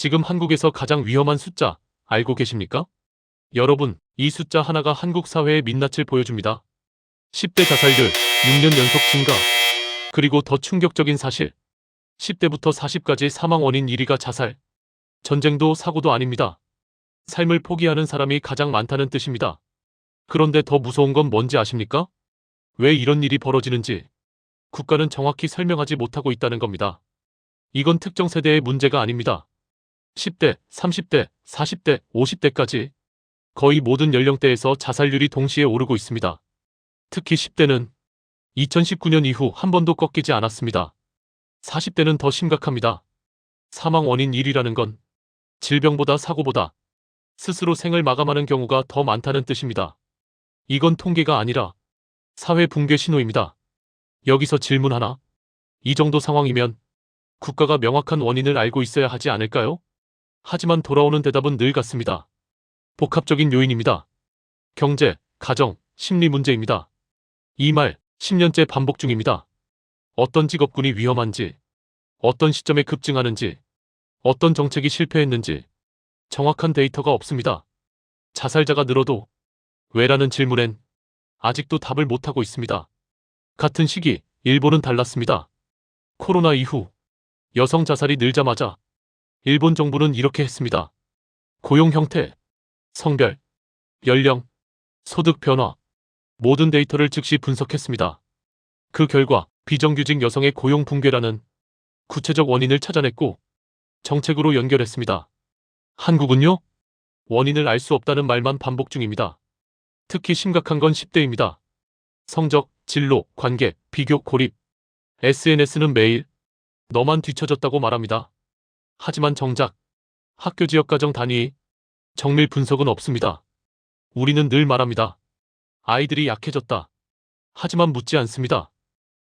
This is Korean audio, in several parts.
지금 한국에서 가장 위험한 숫자 알고 계십니까? 여러분, 이 숫자 하나가 한국 사회의 민낯을 보여줍니다. 10대 자살률 6년 연속 증가. 그리고 더 충격적인 사실. 10대부터 40까지 사망 원인 1위가 자살. 전쟁도 사고도 아닙니다. 삶을 포기하는 사람이 가장 많다는 뜻입니다. 그런데 더 무서운 건 뭔지 아십니까? 왜 이런 일이 벌어지는지 국가는 정확히 설명하지 못하고 있다는 겁니다. 이건 특정 세대의 문제가 아닙니다. 10대, 30대, 40대, 50대까지 거의 모든 연령대에서 자살률이 동시에 오르고 있습니다. 특히 10대는 2019년 이후 한 번도 꺾이지 않았습니다. 40대는 더 심각합니다. 사망 원인 1위라는 건 질병보다 사고보다 스스로 생을 마감하는 경우가 더 많다는 뜻입니다. 이건 통계가 아니라 사회 붕괴 신호입니다. 여기서 질문 하나. 이 정도 상황이면 국가가 명확한 원인을 알고 있어야 하지 않을까요? 하지만 돌아오는 대답은 늘 같습니다. 복합적인 요인입니다. 경제, 가정, 심리 문제입니다. 이 말 10년째 반복 중입니다. 어떤 직업군이 위험한지, 어떤 시점에 급증하는지, 어떤 정책이 실패했는지 정확한 데이터가 없습니다. 자살자가 늘어도 왜라는 질문엔 아직도 답을 못하고 있습니다. 같은 시기 일본은 달랐습니다. 코로나 이후 여성 자살이 늘자마자 일본 정부는 이렇게 했습니다. 고용 형태, 성별, 연령, 소득 변화, 모든 데이터를 즉시 분석했습니다. 그 결과 비정규직 여성의 고용 붕괴라는 구체적 원인을 찾아냈고 정책으로 연결했습니다. 한국은요? 원인을 알 수 없다는 말만 반복 중입니다. 특히 심각한 건 10대입니다. 성적, 진로, 관계, 비교, 고립. SNS는 매일 너만 뒤처졌다고 말합니다. 하지만 정작 학교 지역 가정 단위 정밀 분석은 없습니다. 우리는 늘 말합니다. 아이들이 약해졌다. 하지만 묻지 않습니다.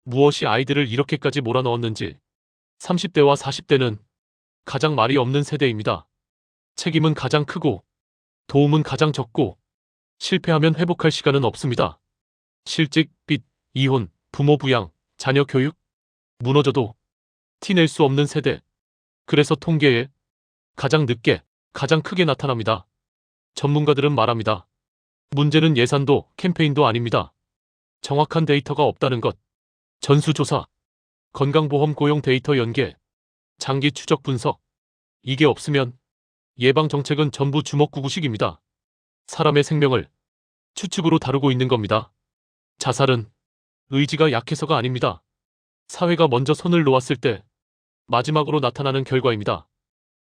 무엇이 아이들을 이렇게까지 몰아넣었는지. 30대와 40대는 가장 말이 없는 세대입니다. 책임은 가장 크고 도움은 가장 적고 실패하면 회복할 시간은 없습니다. 실직, 빚, 이혼, 부모 부양, 자녀 교육 무너져도 티낼 수 없는 세대. 그래서 통계에 가장 늦게 가장 크게 나타납니다. 전문가들은 말합니다. 문제는 예산도 캠페인도 아닙니다. 정확한 데이터가 없다는 것. 전수조사, 건강보험 고용 데이터 연계, 장기 추적 분석. 이게 없으면 예방정책은 전부 주먹구구식입니다. 사람의 생명을 추측으로 다루고 있는 겁니다. 자살은 의지가 약해서가 아닙니다. 사회가 먼저 손을 놓았을 때 마지막으로 나타나는 결과입니다.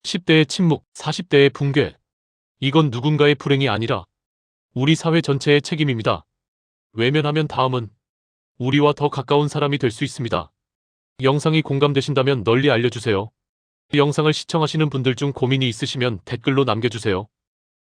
10대의 침묵, 40대의 붕괴. 이건 누군가의 불행이 아니라 우리 사회 전체의 책임입니다. 외면하면 다음은 우리와 더 가까운 사람이 될 수 있습니다. 영상이 공감되신다면 널리 알려주세요. 이 영상을 시청하시는 분들 중 고민이 있으시면 댓글로 남겨주세요.